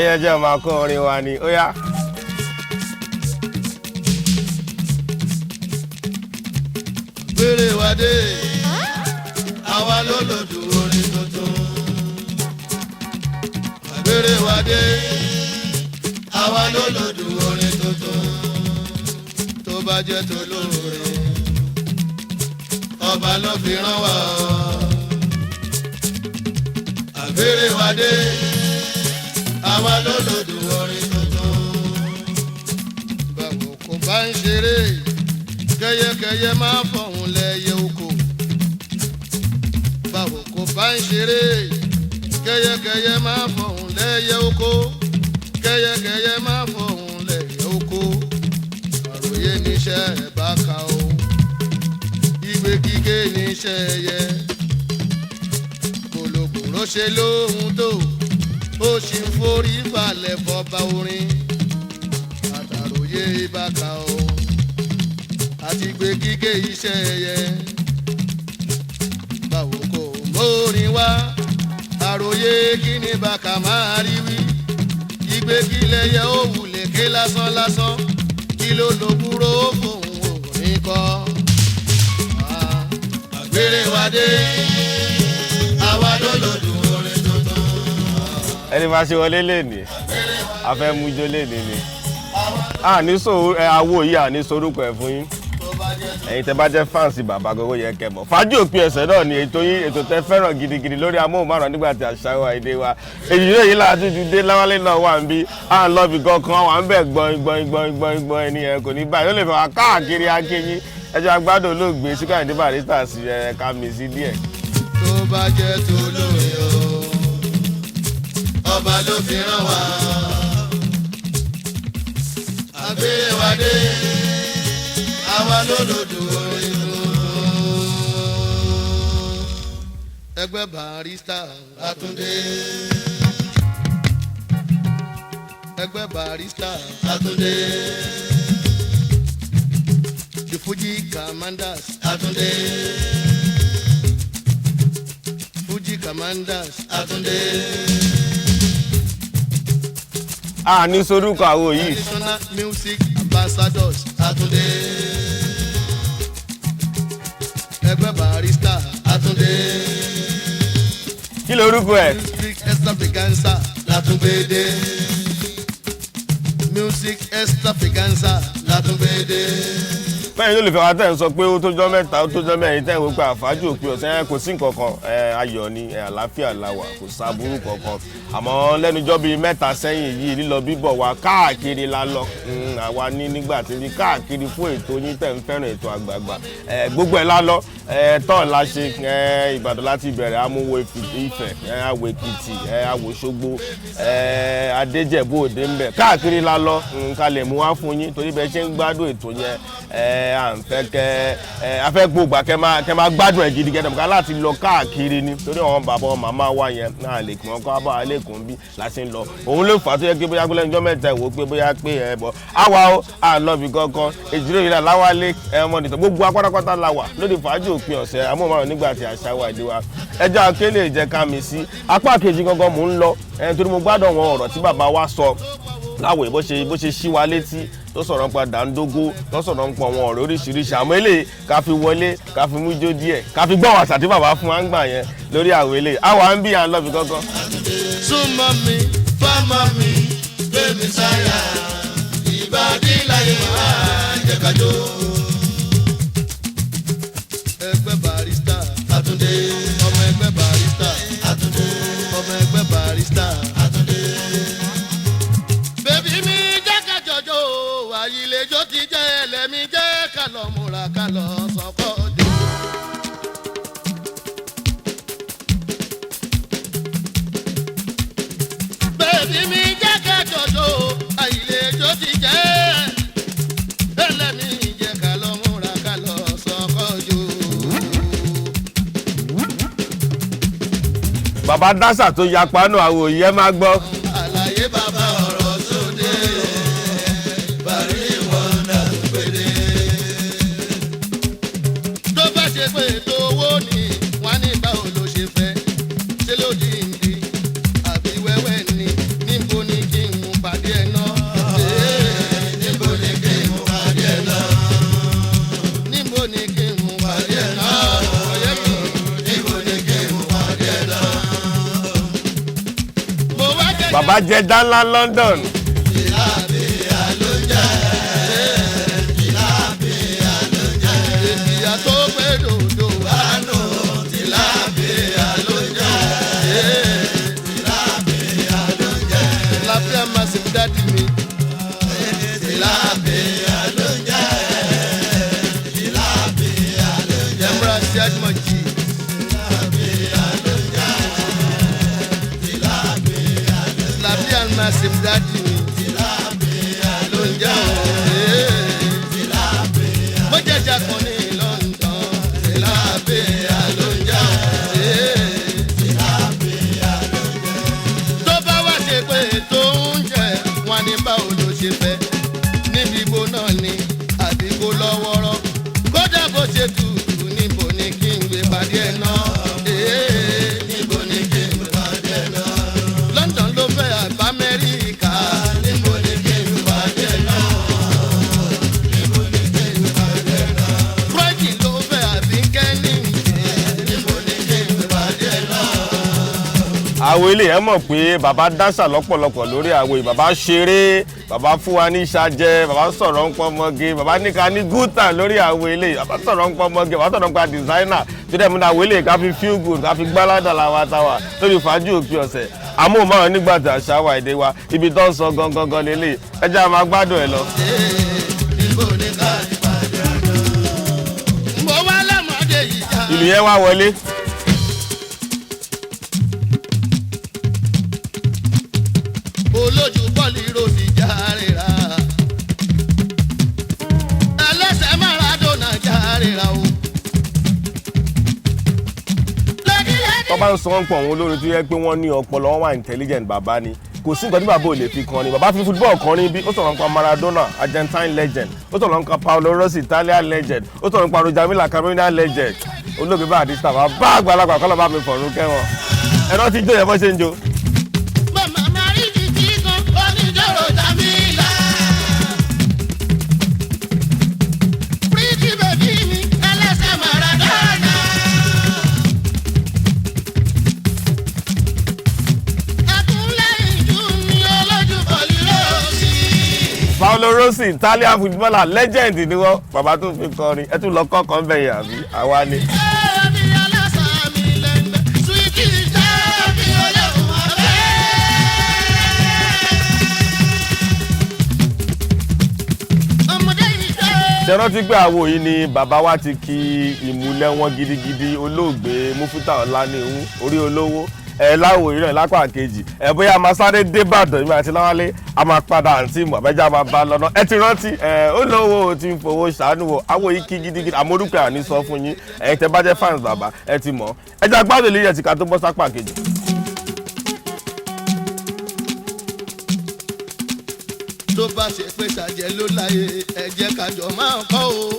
yẹ jẹ́ máa kọ́ orin wa ni ó yá. Gbére wa dé àwa ló lòdù orin tuntun. Gbére wa dé àwa ló lòdù orin tuntun. Tó bá jẹ́ tó lóore ọba ló fi rán wa. Gbére wa dé àwa ló lòdù orin tuntun. Báwo kò bá ń ṣeré kẹyẹkẹyẹ máa fọ̀hún lẹ́yẹ oko. Báwo kò bá ń ṣeré kẹyẹkẹyẹ máa fọ̀hún lẹ́yẹ oko. Kẹyẹkẹyẹ máa fọ̀hún lẹ́yẹ oko. Àròyé níṣẹ́ ẹ̀ bá ka o. Ìgbé kíké níṣẹ́ ẹyẹ. Kòlòkòrò ṣe lóhun tó. Ó ṣì ń forí balẹ̀ fọba orin. Àtàròyé bá ka o. Àti gbé kíké iṣẹ́ ẹyẹ. Báwo kò mórin wá àròyé kí ni bàkà máa rí wí. Ìgbé kílẹ̀ yẹ ó wulẹ̀ ké lásán lásán. Kí ló lo búrò fòun òrin kọ́. Àgbèrè wa dé àwa ló lòdùn orin tuntun. Ẹni máa ṣe wọlé lẹ́nìí a fẹ́ mú ijó lẹ́nìí ni àní àwo yìí àní sorúkọ ẹ̀ fún yín. Ẹ̀yin tẹ́ bá jẹ́ fáǹsì bàbá gbogbo yẹ kẹ́ mọ̀. Fàájì òpin ẹ̀sẹ̀ náà ni ètò yín ètò tẹ́ fẹ́ràn gidigidi lórí amóhùnmáwòrán nígbà tí àṣà wa èdè wa. Èyí yóò yí láti ju dé Láwálé náà wà ń bí à ń lọ bì kankan wà ń bẹ̀ gbọ̀n ẹni ẹ̀ kò ní báyìí ó lè fẹ́ wá káàkiri akéyín ẹjọ́ agbádùn olóògbé Síkírù Àyìndé Barrister sí ẹ̀ka mi sí díẹ̀. Tó bá jẹ́ tó lóore o ọba ló fi rán wa. Àgbèrè wa dé àwa ló lòdù orin tuntun. Ẹgbẹ́ Barrister Àtúndé. Ẹgbẹ́ Barrister Àtúndé. The Fuji Commanders Àtúndé. Fuji Commanders Àtúndé. Àní sorúkọ àwo yìí. Traditional music ambassadors Àtúndé. Ẹgbẹ́ Barrister Àtúndé. Kí lorúkọ ẹ̀? Music extravaganza Látúngbédé. Music extravaganza Látúngbédé. Bẹ́ẹ̀ ló lè fẹ́ wá tẹ̀ ń sọ pé ó tójọ́ mẹ́ta ó tójọ́ mẹ́rin tẹ̀ ń wò pé àfájù òpin ọ̀sẹ̀ kò sí nǹkan kan ayọ̀ ni àlàáfíà làwà kò sábúrú kankan àmọ́ lẹ́nujọ́ bíi mẹ́ta sẹ́yìn yìí lílọ bíbọ̀ wa káàkiri la lọ àwa ní nígbà tí ní káàkiri fún ètò yín tẹ̀ ń fẹ́ràn ètò àgbààgbà gbogbo ẹ̀ la lọ tọ́ la ṣe Ìbàdàn láti bẹ̀rẹ̀ amúwo Ifẹ̀ Àwọ̀ Èkìtì Àwọ̀ Òṣogbo Adéjẹ̀bú Òde ń bẹ̀ káàkiri la lọ kalẹ̀ mú wá fún yín torí bẹ́ẹ̀ ṣe ń gbádùn ètò yẹn à ń fẹ́ afẹ́ gbogbo kẹ́ máa gbádùn ẹ̀ gidi gẹ́gẹ́ láti lọ káàkiri ni torí àwọn bàbá wọn màmá wa yẹn náà lè kí wọn kọ́ abọ́ àlékún bí láti ń lọ òun ló fà á tó yẹ pé bóyá gbọ́dọ̀ ẹjọ́ mẹ́ta ìwò pé bóyá pé ẹ bọ̀ àwa ó à ń lọ bí kankan èjìrè yìí Láwálé ọmọdé tó gbogbo apátápátá la wà lóde fàájì òpin ọ̀sẹ̀ amóhùnmáwòrán nígbà tí àṣà wa èdè wa ẹjọ́ akéèlè jẹ́ ká mi sí apá kejì gangan mò ń lọ torí mo gbádùn àwọn ọ̀rọ̀ tí bàbá wa sọ láwòye bó ṣe ṣí wa létí tó sọ̀rọ̀ nípa dàńdógó tó sọ̀rọ̀ nípa àwọn ọ̀rọ̀ oríṣiríṣi àmọ́ eléyìí ká fi wọlé ká fi mú ijó díẹ̀ ká fi gbọ́ àṣà tí bàbá fún wa ń gbà yẹn lórí àwọn eléyìí àwa ń bí à ń lọ bí kankan. Súnmọ́ mi fámọ́ mi gbé mi sáyà ìbàdí láyé wá jẹ́ ká jó. Ẹgbẹ́ Barrister Àtúndé ọmọ ẹgbẹ́ Barrister Àtúndé ọmọ ẹgbẹ́ Barrister Àtúndé. Bébí mi jẹ́ ká jọjọ́ àyìnlẹ́jọ́ ti jẹ́ ẹlẹ́mi jẹ́ ká lọ múra ká lọ sọ́kọ́ dé. Bébí mi jẹ́ ká jọjọ́ àyìnlẹ́jọ́ ti jẹ́ ẹlẹ́mi jẹ́ ká lọ múra ká lọ sọ́kọ́ jù. Bàbá dásà tó yapa nù àwòyí ẹ máa gbọ́. Àlàyé bàbá ọ̀rọ̀ sóde bàrí wọ́ndà gbèdé. Tó bá ṣe pé ètò owó ni wọ́n á ní báwo ló ṣe fẹ́ ṣé lódì ìdí àbí wẹ́wẹ́ ni níbo ni kí bàbá jẹ dánlá London. Tìlápìá ló jẹ́. Tìlápìá ló jẹ́. Ènìyàn tó gbé dòdò wánú. Tìlápìá ló jẹ́. Tìlápìá ló jẹ́. Tìlápìá máa ṣe dádì mi. Tìlápìá ló jẹ́. Tìlápìá ló jẹ́. Jẹ́múra sí àjùmọ̀jì. Tìlápìá ló jẹ́. Tìlápìá ló jẹ́. Tìlápìá máa ṣe dádì mi. Tìlápìá ló jẹ́. Tìlápìá. Mo jẹ́jà kan ní London. Tìlápìá ló jẹ́. Tìlápìá ló jẹ́. Tó bá wá ṣe pé tó ń jẹ wọn ní báwo ló ṣe fẹ́ níbi ibo náà ni àdìgbò lọ́wọ́rọ́ kódà bó ṣe tutù níbo ni kí n gbé pàdé ẹ̀ náà. Níbo ni kí n gbé pàdé ẹ̀ náà. London ló fẹ́ àgbà Amẹ́ríkà. Níbo ni kí n gbé pàdé ẹ̀ náà. Níbo ni kí n gbé pàdé ẹ̀ náà. Croydon ló fẹ́ àbí Kennington. Níbo ni kí n gbé pàdé ẹ̀ náà. àwọn ilé ẹ mọ̀ pé bàbá dáṣà lọ́pọ̀lọpọ̀ lórí àwo yìí, bàbá ṣeré, bàbá fún wa ní ìṣàjẹ, bàbá sọ̀rọ̀ ń pọ̀ mọ́gé, bàbá ní ká ní gúútà lórí àwo ilé, bàbá sọ̀rọ̀ ń pọ̀ mọ́gé, bàbá sọ̀rọ̀ ń pa designer tó dẹ̀ múná àwo ilé ká fi feel good ká fi gbáládà làwa táwa lórí fàájì òpin ọ̀sẹ̀. àmọ́ òun nígbà tí àṣà wà èdè wa ibi tó ń sọ gangan lélẹ̀ ẹjẹ́ a máa gbádùn ẹ lọ. Níbo ni ká ti pàdé ẹ̀ náà. Mo wá lọ́mọdé yìí já. ìlú yẹn wá wọlé. Olójú bọ́ọ̀lì rosì járera. Ẹlẹ́sẹ̀ Maradona járera o. tó bá ń sọ wọn pọ̀ àwọn olórin tó yẹ pé wọ́n ní ọpọlọ wọn wà intelligent bàbá ni kò sí nǹkan tí bàbá ò lè fi kọrin bàbá fi football kọrin bí ó sọ̀rọ̀ nípa Maradona Argentine legend ó sọ̀rọ̀ nípa Paolo Rossi Italian legend ó sọ̀rọ̀ nípa Roger Milla Cameroonian legend olóògbé bá àdìsá bá àgbàlagbà kọ́lọ́ bá mi fọ̀rùn kẹ́wọ̀n ẹ̀rọ ti jó yẹn bọ́ ṣe ń jó. Màmá Mari ti ti kan oníjọ́rò Jamila. Pretty baby mi ẹlẹ́sẹ̀ Maradona. Ẹkúnlẹ́yìn jù mí olójú bọ́ọ̀lì rosì. Paolo Rossi Italian footballer legend ni wọ́n bàbá tó fi kọrin ẹ tún lọ kọ́kọ́ ń bẹ̀yìn àbí àwa ni. Ẹbí ọlọ́sà mi lẹ́gbẹ̀ẹ́ sweetie jẹ́ bí olóhùn ọ̀rẹ́. Ọmọdé yìí jẹ́. ṣe rántí pé àwo yìí ni bàbá wa ti kí ìmùlẹ̀ wọn gidigidi olóògbé Mufuta Ọláníhun orí olówó láwo yìí náà lápá kejì bóyá a máa sáré débàdàn ìmọ̀ àti láwálé a máa padà àǹtí mọ̀ àbẹ́jà máa bá lọ́nà ẹ ti rántí olówó tí ń fowó ṣàánú wo àwo yìí kí gidigidi àmórúkọ àní sọ fún yín ẹ̀yin tẹ́ bá jẹ́ fans bàbá ẹ ti mọ̀ ẹja gbádùn lè yẹ tìka tó bọ́ sápá kejì. Tó bá ṣe pé ṣàjẹ́ ló láyé ẹ jẹ́ ká jọ máa kọ́ o.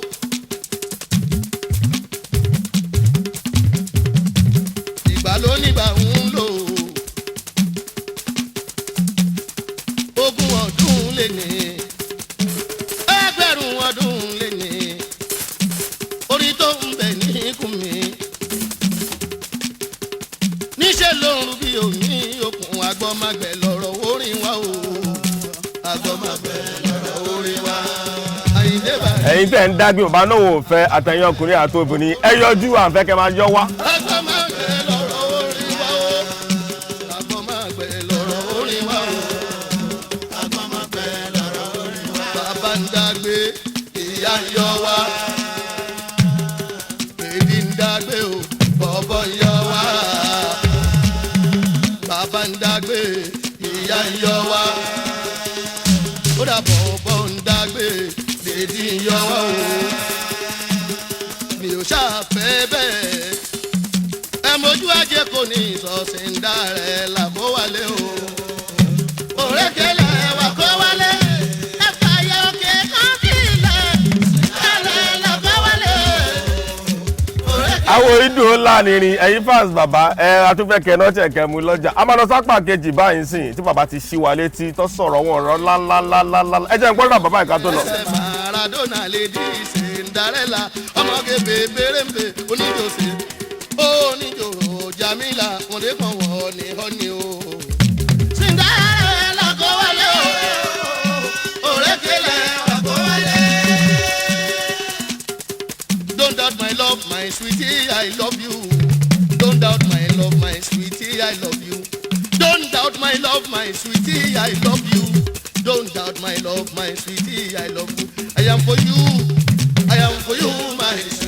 Ìgbà ló nígbà ń lò ó. Ogún ọdún lè ní. Ẹgbẹ̀rún ọdún lè ní. Orí tó ń bẹ níkùn mi. Níṣẹ́ ló ń rú bí omi òkun agbọ́mágbẹ̀ lọ́rọ̀ orin wa o. Agbọ́mágbẹ̀ lọ́rọ̀ orin wa. Àyìndé bá. ẹ̀yin tẹ́ ń dágbé bàbá náà wò fẹ́ àtẹ̀yìn ọkùnrin àti obìnrin ẹ yọjú àǹfẹ́ kẹ́ máa yọ wá. Agbọ́mágbẹ̀ lọ́rọ̀ orin wa o. Agbọ́mágbẹ̀ lọ́rọ̀ orin wa o. Agbọ́mágbẹ̀ lọ́rọ̀ orin wa. Bàbá ń dágbé ìyá ń yọ wá. Èdè ń dágbé o bọ̀bọ̀ ń yọ wá. Bàbá ń dágbé ìyá ń yọ wá. Ó dà bọ̀bọ̀ ń dágbé èdè ń yọ wá o. Mi ò ṣàfẹ́ bẹ́ẹ̀. Ẹ mojú ajé kò ní ìsọ̀sìn ń dá rẹ̀ làbó wálé o. Òrékelè wà kó wálé. Ẹ fàyè òkè kan sílẹ̀. Kálẹ̀ làbó wálé. àwọn ìdùn ó láàrin ẹ̀yin fans bàbá atúfẹ́kẹ́ náà tẹ̀kẹ́ mu lọ́jà a máa lọ sápà kejì báyìí sìn tí bàbá ti ṣí wa létí tó sọ̀rọ̀ wọn ọ̀rọ̀ lálálálálá ẹ jẹ́ n gbọ́dọ̀ bàbá ìka tó lọ. Maradona lè di Cinderella ọmọge bèbèrèmbè oníjòsè oníjòrò Jamila wọ́n dé kàn wọ́n ní ọ́ni o. Cinderella love, my sweetie, I love you. Don't doubt my love, my sweetie, I love you. Don't doubt my love, my sweetie, I love you. Don't doubt my love, my sweetie, I love you. I am for you, I am for you, my sweetie.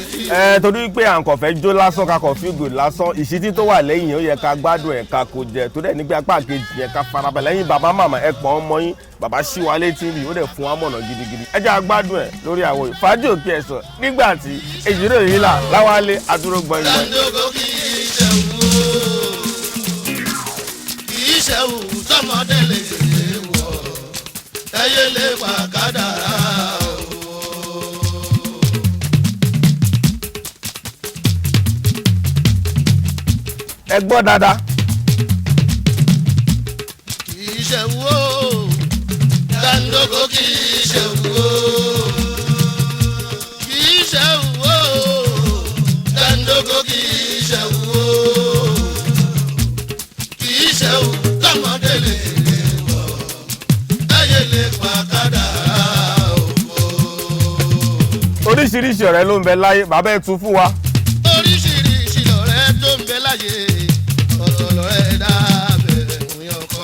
Torí pé à ń kàn fẹ́ jó lásán ká kàn feel good lásán ìṣítí tó wà lẹ́yìn ó yẹ ká gbádùn ẹ̀ ká kó jẹ tó dẹ̀ ní pé apá kejì yẹn ká farabalẹ̀ lẹ́yìn bàbá màmá ẹ̀ pọ̀ ọmọ yín bàbá ṣí wa létí rí ó dẹ̀ fún wa mọ̀nà gidigidi ẹ jẹ́ agbádùn ẹ̀ lórí àwọn Fàájì Òpin Ẹ̀sọ̀ nígbà tí Èjìrè Òyìnlá Láwálé adúró gbọ́n ìgbọ́n. Dandogo kì í ṣẹ̀wù tọmọdé lè wọ̀ ẹyẹ lè pa kádàrá o. Ẹ gbọ́ dáadáa. Kì í ṣẹ̀wù o, Dandogo kì í ṣẹ̀wù o. Kì í ṣẹ̀wù o, Dandogo kì í ṣẹ̀wù o. Kì í ṣẹ̀wù tọmọdé lè wọ̀ ẹyẹ lè pa kádàrá o. Oríṣiríṣi ọ̀rẹ́ ló ń bẹ láyé bàbá ẹ̀ tún fún wa. Oríṣiríṣi lọ̀rẹ́ tó ń bẹ láyé ọ̀tọ̀ lọ̀rẹ́ dábẹ̀ òyìn ọkọ.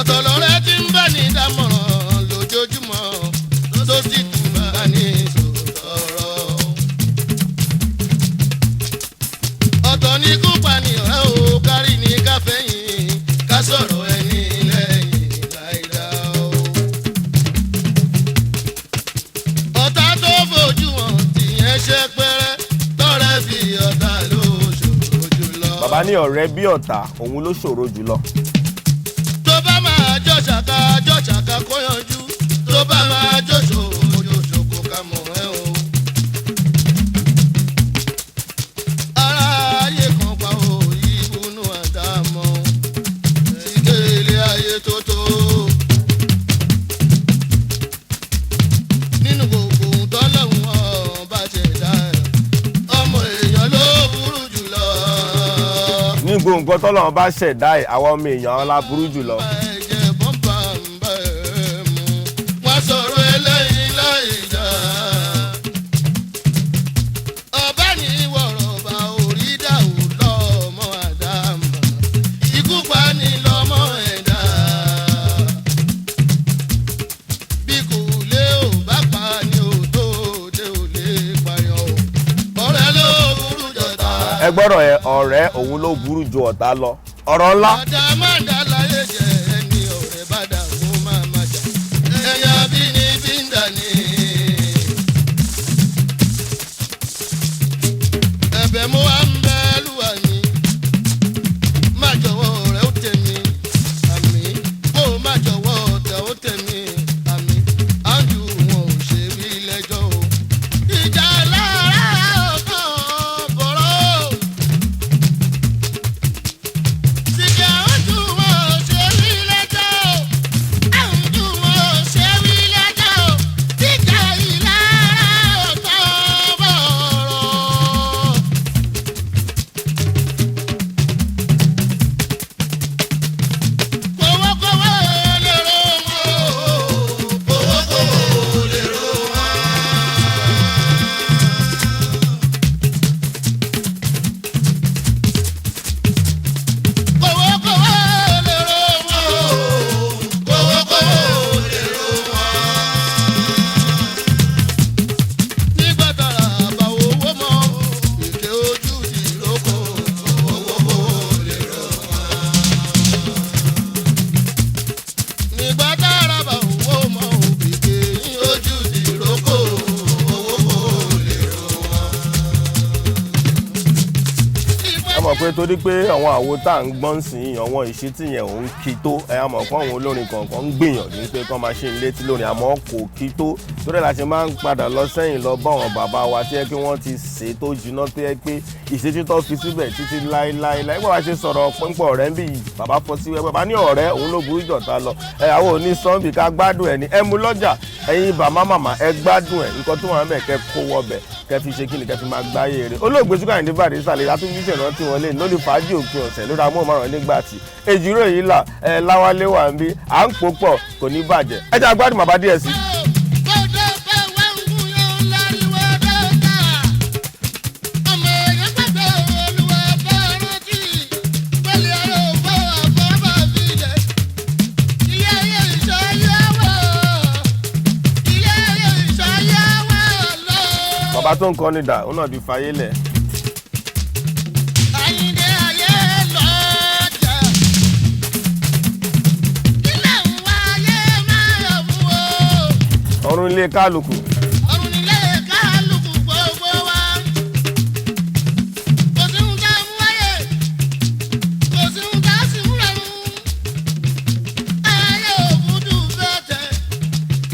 Ọ̀tọ̀ lọ̀rẹ́ tí ń bá ní dámọ̀ràn lójoojúmọ́ tó sì tún bá ní sọ̀rọ̀. Ọ̀tọ̀ ní kúpa ní ọ̀rẹ́ o kárí ní káfẹ́yìn ká sọ̀rọ̀ ẹni lẹ́yìn láìdá o. Ọ̀tá tó fojú wọn tìyẹn ṣe pẹ́rẹ́ tọ́rẹ́ bí ọ̀tá ló ṣòro jùlọ. Bàbá ní ọ̀rẹ́ bí ọ̀tá òun ló ṣòro jùlọ. Tó bá máa jọ ṣàkà kó yanjú tó bá máa jọ ṣòkò ká mọ̀ ẹ́ o. Ara ayé kan pa o ìbùnú àdámọ́ síké ilé ayé tó tó. Nínú gbogbo ohun tọ́lọ́hun ọba ṣẹ̀dá ọmọ èèyàn ló burú jùlọ. Ní gbogbo nǹkan tọ́lọ́run bá ṣẹ̀dá ẹ̀ àwọn ọmọ èèyàn la burú jùlọ. Ẹ̀jẹ̀ bọ́m̀bà ń bá ẹ̀ mú wọ́n sọ̀rọ̀ eléyìí láì dá. Ọba ní wọ̀rọ̀ bá orí dàrú lọ́mọ àdámà ikú pa ní lọ́mọ ẹ̀dá. Bí kò lé ò bá pa ni ò tó dé ò lè payọ̀ o. Ọ̀rẹ́ ló burú jọ̀tá. Ẹ gbọ́dọ̀ ẹ ọ̀rẹ́ òun ló burú ju ọ̀tá lọ. Ọ̀rọ̀ ńlá. Ọ̀dà máa dá láyé jẹ́ ẹni ọ̀rẹ́ bá dà kó máa má jà. Ẹ̀yà bí ní bí ń dà ní. Ẹ̀bẹ̀ mo wá ń bẹ lúwa ni. Má jọ̀wọ́ ọ̀rẹ́ ó tẹ̀mí àmì. Kó o má jọ̀wọ́ ọ̀tẹ̀ ó tẹ̀mí àmì. Áńdù wọn ò ṣe wí lẹ́jọ́ o. Ìjà lára ọ̀kan bọ̀rọ̀. Sìgá ojú wọn ò ṣe wí lẹ́jọ́ o. Àwùjọ wọn ò ṣe wí lẹ́jọ́ o. Sìgá ìlara ọ̀kan bọ̀rọ̀. Kówókówó lèrò wọn. Kówókówó lèrò wọn. Kówókówó lèrò wọn. Kówókówó lèrò wọn. Nígbà tára bá owó mọ́, èké ojú ìrókò. Kówókówó lèrò wọn. Nígbà tára bá owó mọ́, èké ojú ìrókò. Kówókówó lèrò wọn. Ẹ mọ̀ pé torí pé àwọn àwo tá à ń gbọ́n sí àwọn ìṣítí yẹn òun kí tó ẹ á mọ̀ pé àwọn olórin kọ̀ọ̀kan ń gbìyànjú pé kán máa ṣe ń létí lórin àmọ́ kò kí tó torí ẹ̀ la ṣe máa ń padà lọ sẹ́yìn lọ bá àwọn bàbá wa tí ẹ pé wọ́n ti sè é tó jiná tó yẹ pé ìṣítí tó fi síbẹ̀ títí láéláé láì bá wa ṣe sọ̀rọ̀ pínpọ̀ ọ̀rẹ́ ń bì bàbá fọ sí wẹ́wẹ́ bá ní ọ̀rẹ́ òun ló burú jọ̀ta lọ ẹ àwọn òní sọ́ńbì ká gbádùn ẹ̀ ní ẹ mú lọ́jà ẹ̀yin bàmá màmá ẹ gbádùn ẹ̀ nǹkan tó wà ń bẹ̀ kẹ́ kó wọ́bẹ̀ kẹ́ fi ṣe kíni kẹ́ fi máa gbáyé rẹ̀ olóògbé Síkírù Àyìndé Barrister lè látún fíṣẹ̀ rántí wọn lé lórí Fàájì Òpin Ọ̀sẹ̀ lórí amóhùnmáwòrán nígbà tí Èjìrè Òyìnlá Láwálé wà ń bí à ń pò pọ̀ kò ní bàjẹ́ ẹ jẹ́ agbádùn bàbá díẹ̀ sí. Kódé pé wá ń gún yóò bàbá tó ń kọ́ ní dà ó náà ti fayé lẹ̀. Àyìndé ayé lọ́jà. Ilé ìwà ayé máa yọ̀ fún o. ọ̀run ilé kálukú. Ọ̀run nílé kálukú gbogbo wa. Kò sí ń dá mú wáyé. Kò sí ń dá sí mú lẹ́nu. Ayé òfúdù fẹ́ tẹ̀.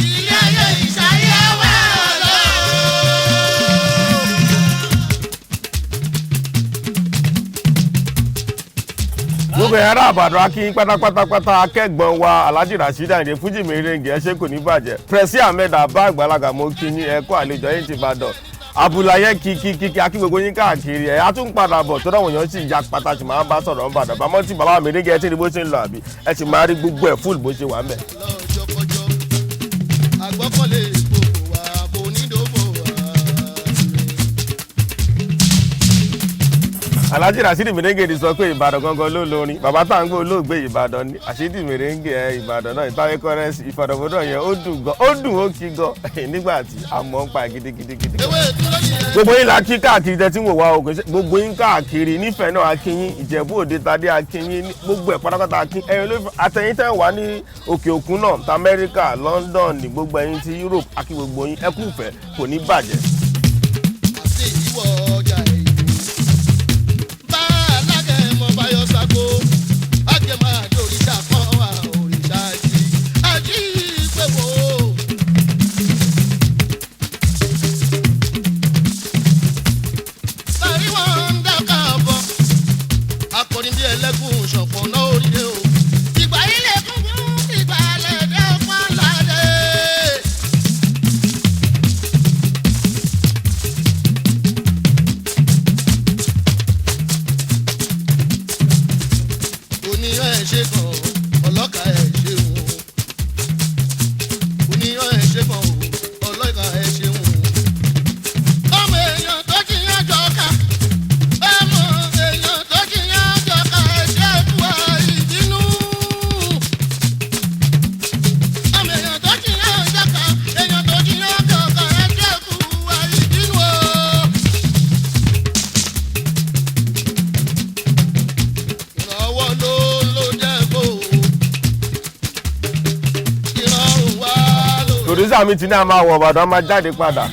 Ilé ayé ìṣayé wà lọ. gbogbo ẹ̀rọ àbàdàn akínyín pátápátápátá akẹ́gbọ̀n wa Alhaji Rasheed Ayinde Fuji Merengue ẹ ṣé kò ní bàjẹ́. Pressy Ahmed Abba Àgbàlagbà mo kí yín ẹ kú àlejò yín ti Ìbàdàn. Abúláyé kìkìkì akí gbogbo yín káàkiri ẹ̀ á tún padà bọ̀ tó dáwọn èèyàn sì ya pàtàkì máa ń bá sọ̀rọ̀ ń bàdàn bàmọ́ tí bàbá Merengue ẹ ti rí bó ṣe ń lọ àbí ẹ ti máa rí gbogbo ẹ̀ fúlù bó ṣe wà mẹ́. Lọ́jọ́kọjọ́ àgbọ́kànlé gbogbo wa kò ní dòbò wa. Alhaji Rasheed Merengue ti sọ pé Ìbàdàn gangan ló lórin bàbá tá à ń gbé olóògbé Ìbàdàn ni Rasheed Merengue Ìbàdàn náà ìtàwé kọrẹsì ìfọdọfọdọ yẹn ó dùn ó kí gan nígbà tí a mọ̀ ń pa gidigidi. Ewé dúró yẹn. gbogbo yín la kí káàkiri tẹ tí ń wò wá o gbogbo yín káàkiri nífẹ̀ẹ́ náà akínyín Ìjẹ̀bú Òde tadé akínyín gbogbo ẹ̀ pátápátá akín ẹ̀yin olóòfin àtẹ̀yìn tẹ̀ wá ní òkè òkun náà ta Amẹ́ríkà London ní gbogbo ẹ̀yin ti Europe akí gbogbo yín ẹ kú ìfẹ́ kò ní bàjẹ́. Àti ìwọ ọjà èyí. Bá alágẹmọ báyọ̀ sago. Àgẹ̀mọ àjò òrìṣà kan wà òrìṣà jí. Àjí pé wò ó. Sàrí wọn ń dáká bọ̀. Akọrin bí ẹlẹ́gùn ṣọ̀pọ̀ náà oríire o. Ìgbà ilé kúnkún ìgbà lẹ́dẹ̀ pọ́nládé. Oníyàn ẹ̀ ṣe kan ọlọ́kà ẹ̀ ṣe wò. Oníyàn ẹ̀ ṣe kan ọlọ́kà ẹ̀ ṣe wò. Ọmọ èèyàn tó jiyàn jọ̀ka. Ọmọ èèyàn tó jiyàn jọ̀ka ẹ̀ ṣe fún ìbínú. Ọmọ èèyàn tó jiyàn jọ̀ka. Èèyàn tó jiyàn jọ̀ka ẹ̀ ṣe fún ìbínú o. Ìrànwọ́ ló jẹ́ kó. Ìrànwọ́ wá ló. Producer mi ti ní a máa wọ Ìbàdàn máa jáde padà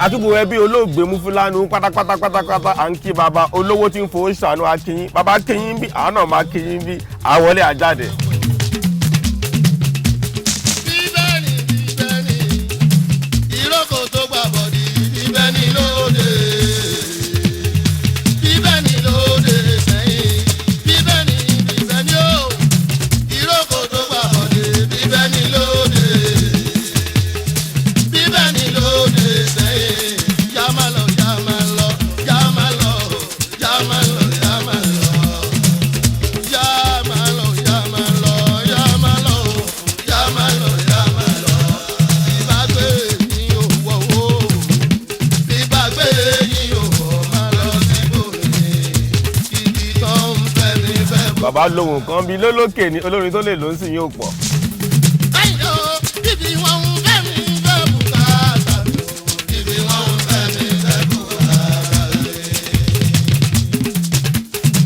àtúgbò ẹbí olóògbé Mufulanu pátápátápátá à ń kí baba olówó tí ń fowó ṣàánú akínyín baba kínyín bí àwọn náà máa kínyín bí àwọlé àjáde. Bíbẹ́ni bíbẹ́ni ìrókò tó gbà bọ̀dì bíbẹ́ni lóde. Bíbẹ́ni lóde sẹ́yìn bíbẹ́ni bíbẹ́ni ó ìrókò tó gbà bọ̀dì bíbẹ́ni lóde. Bíbẹ́ni lóde sẹ́yìn yá máa lọ yá máa lọ yá máa lọ yá máa lọ yá máa lọ. Yá máa lọ yá máa lọ yá máa lọ yá máa lọ yá máa lọ. Bíbá gbé yín ò wọ̀ wò. Bíbá gbé yín ò wọ̀ máa lọ síbòmí. Ibi tó ń fẹ́ mi fẹ́ bọ̀. bàbá lóhùn kan bíi lólókè ní olórin tó lè ló ń sìn yóò pọ̀. Àyìnló bíbí wọn ń fẹ́ mi fẹ́ bùkátà mi o. Bíbí wọn ń fẹ́ mi fẹ́ bùkátà mi.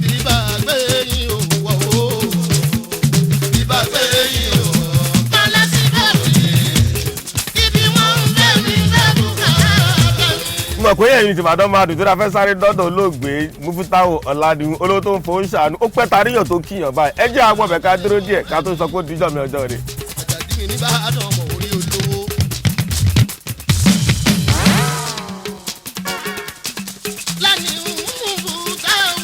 Bíbá gbé yín ò wọ̀ wò. Bíbá gbé yín ò wọ̀. Kọ́lá sí bẹ́ẹ̀ni. Bíbí wọn ń fẹ́ mi fẹ́ bùkátà mi. mo mọ̀ pé ẹ̀yin ti Ìbàdàn máa dùn tó dáa fẹ́ sáré dọ́dọ̀ olóògbé Mufutau Ọ̀làdìhun olówó tó ń fowó ṣàánú ó pẹ́ taríyàn tó kíyàn báyìí ẹ jẹ́ àwọn ọbẹ̀ ká dúró díẹ̀ ká tó sọ pé ó díjọ́ mi ọjọ́ rẹ̀. Àjàdí mi ní Ìbàdàn ọmọ orí olówó. Lánìí ń mú Mufutau.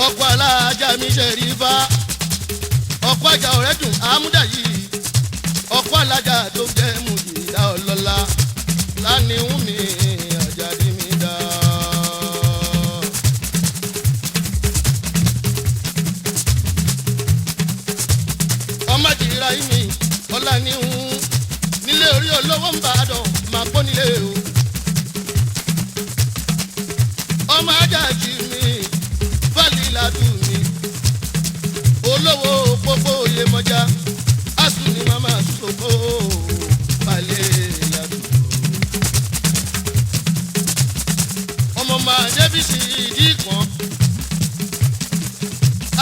Ọkọ̀ alájà mi ṣe rí bá. Ọkọ̀ ajá ọ̀rẹ́ dùn àmúdà yìí. Ọkọ̀ alájà tó jẹ́ Mùjìdá ọlọ́lá. Lánìí ń mi Àjàdí mi dá. Ọmọ jìrà yìí mi ọlá ní ń nílé orí olówó ń bàdàn máa pọ́ nílé o. ọmọ ajájí mi fọ́ọ̀lì ládùn mi olówó pópó oyè mọ́já asùn ni màmá sọ́kò balẹ̀ ládùn. ọmọ máa débìsì ìdí kan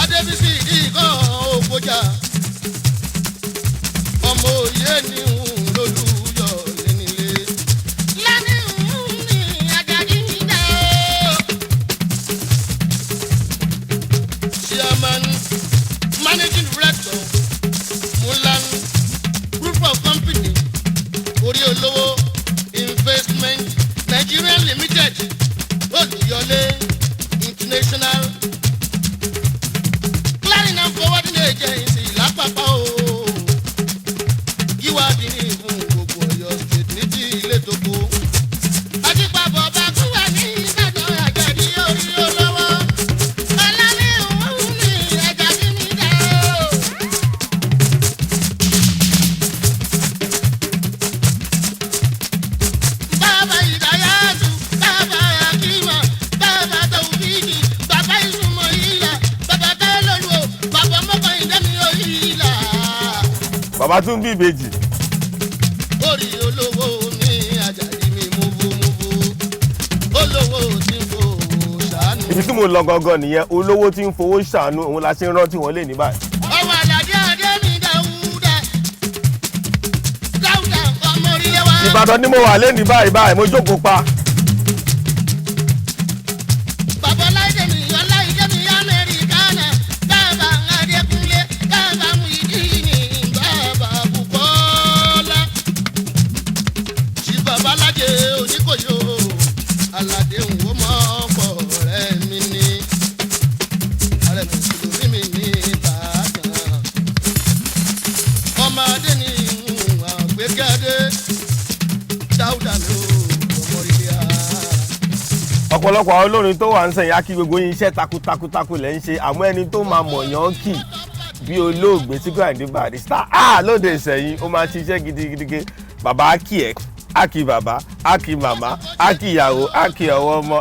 adébísì ìdí kan òkòjà ọmọ òye ni ń lólùyọ nílé. lẹ́ni ní Àjàdí mi dá o. chairman managing director Mulan group of company orí olówó investment Nigeria limited olùyọlé international clearing and forwarding agency lápapọ̀ o. ìwádìí ní ìfún gbogbo Ọ̀yọ́ state ní ti ilé tó kó. àtìpàbọ̀ bá tún wà ní Ìbàdàn Àjàdí orí olówó. ọlọ́mí òun ní Àjàdí mi dá o. bàbá Ìdáyàtú bàbá Akímọ̀ bàbá Tàwùfíìkì bàbá Ìsúnmọ̀ ìlà bàbá Tẹ́lọ̀lù bàbá Mọ́kànlélẹ́mí òyìnlá. bàbá tún bí ìbejì. orí olówó ní Àjàdí mi múvú olówó tí ń fowó ṣàánú. ibi tí mo lọ gangan nìyẹn olówó tí ń fowó ṣàánú òun la ṣe ń rántí wọn lé ní báyìí. ọmọ Àlàdé adé mi Dáúdà ọmọ orílẹ̀ wa. Ìbàdàn ni mo wà lé ní báyìí mo jókòó pa. bàbá láìdé mi ọláìdé mi Amẹ́ríkánà bàbá Adékúnlé bàbá Muyideen bàbá Bùkọ́lá ṣì bàbá lájẹ Oníkòyí Aládé ń wò mọ́ ọ̀pọ̀ rẹ̀ mi ní ààrẹ mùsùlùmí mi ní Ìbàdàn ọmọ adé ní àgbékẹ́dé Dáúdà ló ọmọ ilé a. ọ̀pọ̀lọpọ̀ àwọn olórin tó wà ń sẹ̀yìn á kí gbogbo yín iṣẹ́ takuntakun lẹ́ ń ṣe àmọ́ ẹni tó máa mọ̀yán kì bí olóògbé Síkírù Àyìndé Barrister lóde ìsẹ̀yìn ó máa ń ṣiṣẹ́ gidigidi bàbá á kì ẹ́ á kì bàbá á kì màmá á kì ìyàwó á kì ọwọ́ ọmọ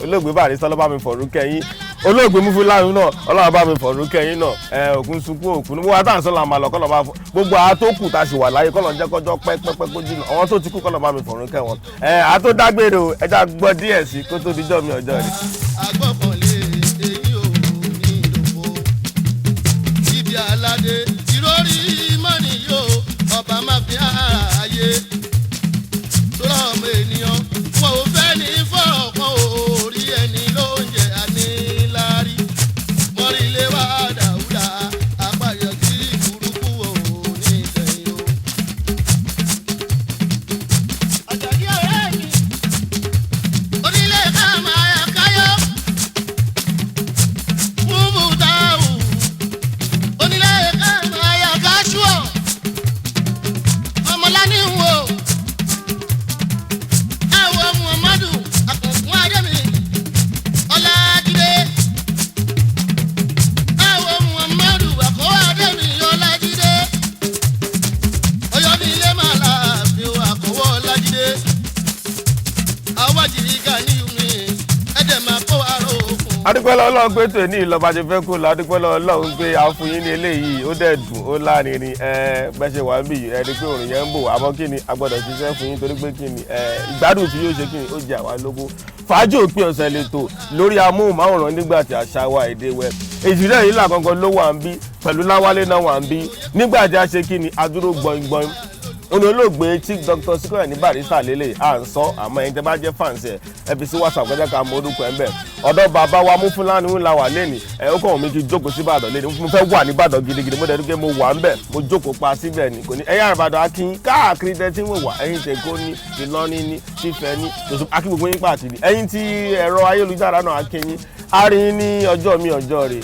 olóògbé Barrister ló bá mi fọ̀rún kẹ́yìn olóògbé Múfúláyù náà ọlọ́run bá mi fọ̀rún kẹ́yìn náà òkun sunkún òkun níbo wa tá à ń sọ làmà lọ kọ́lọ́ bá gbogbo àwọn tó kù tá a sì wà láyé kọ́lọ́ jẹ́ kọ́jọ́ pẹ́pẹ́pẹ́ kó jìnnà àwọn tó ti kú kọ́lọ́ bá mi fọ̀rún kẹ́ wọn àtó dágbére o ẹja gbọ́ díẹ̀ sí kó tó dijọ́ mi ọjọ́ rẹ̀. agbọ́kànlé èyí ò ní ìdòfo ibi aládé ìrórí mọ́nì yóò ọba má fi ààyè tó rọ ọmọ ènìyàn wọn ò fẹ́ ní fọ́ọ̀kan orí ẹni ló ń jẹ àníláárí mọ́rílé wa Dáúdà apáyọ tí burúkú ò ní ìtẹ̀yìn o. Àjàdí ọ̀rẹ́ mi onílé ká máa yà káyọ̀ múmú táwù onílé ká máa yà káṣúọ̀ ọmọláni wo àwọ̀ Muhammadu àkànkùn adémi Ọlájídé àwọ̀ Muhammadu àkọ́wọ́ adémi Ọlájídé Ọ̀yọ́ ní ilé màlá àfi àkọ́wọ́ Ọlájídé àwájì Gàníyù mi ẹ̀dẹ̀ máa kó àrò òkun. adúpẹ́lẹ́ Ọlọ́run pé tòní ìlọ́ba ṣe fẹ́ kó lọ adúpẹ́lẹ́ Ọlọ́run pé àfúyín ní eléyìí ó dẹ̀ dùn ó lárinrin bẹ́ẹ̀ ṣe wà ń bì ẹni pé òrùn yẹn ń bò àmọ́ kí ni a gbọ́dọ̀ ṣiṣẹ́ fún yín torí pé kí ni ìgbádùn tí yóò ṣe kí ni ó jẹ àwa lógún fàájì òpin ọ̀sẹ̀ lẹ́tọ̀ lórí amóhùnmáwòrán nígbà tí àṣà wa èdè wẹ̀ èjìrẹ́ yìí là gangan ló wà ń bí pẹ̀lú Láwálé náà wà ń bí nígbà tí a ṣe kí ni adúró gbọ̀ngbọ̀n olóògbé Chief Dr. Síkírù Àyìndé Barrister lélẹ̀ à ń sọ àmọ́ ẹ̀yin tẹ́ bá jẹ́ fans ẹ̀ ẹ fi sí WhatsApp kọjá ká mọ orúkọ ẹ̀ ń bẹ̀ ọ̀dọ̀ bàbá wa Múfúláyù ńlá wà lẹ́nì ó kàn mí kí jókòó sí Ìbàdàn lẹ́nì mo fẹ́ wà ní Ìbàdàn gidigidi mo dẹ̀dú pé mo wà ń bẹ̀ mo jókòó pa síbẹ̀ ní kò ní ẹ̀yà Ìbàdàn akínyín káàkiri tẹ́ tí mo wà ẹ̀yin tẹ́ kó ní Ìlọrin ní Ifẹ̀ ní tòṣù akí gbogbo yín pàtì ní ẹ̀yin tí ẹ̀rọ ayélujára náà akínyín a rí ní ọjọ́ mi ọjọ́ rẹ̀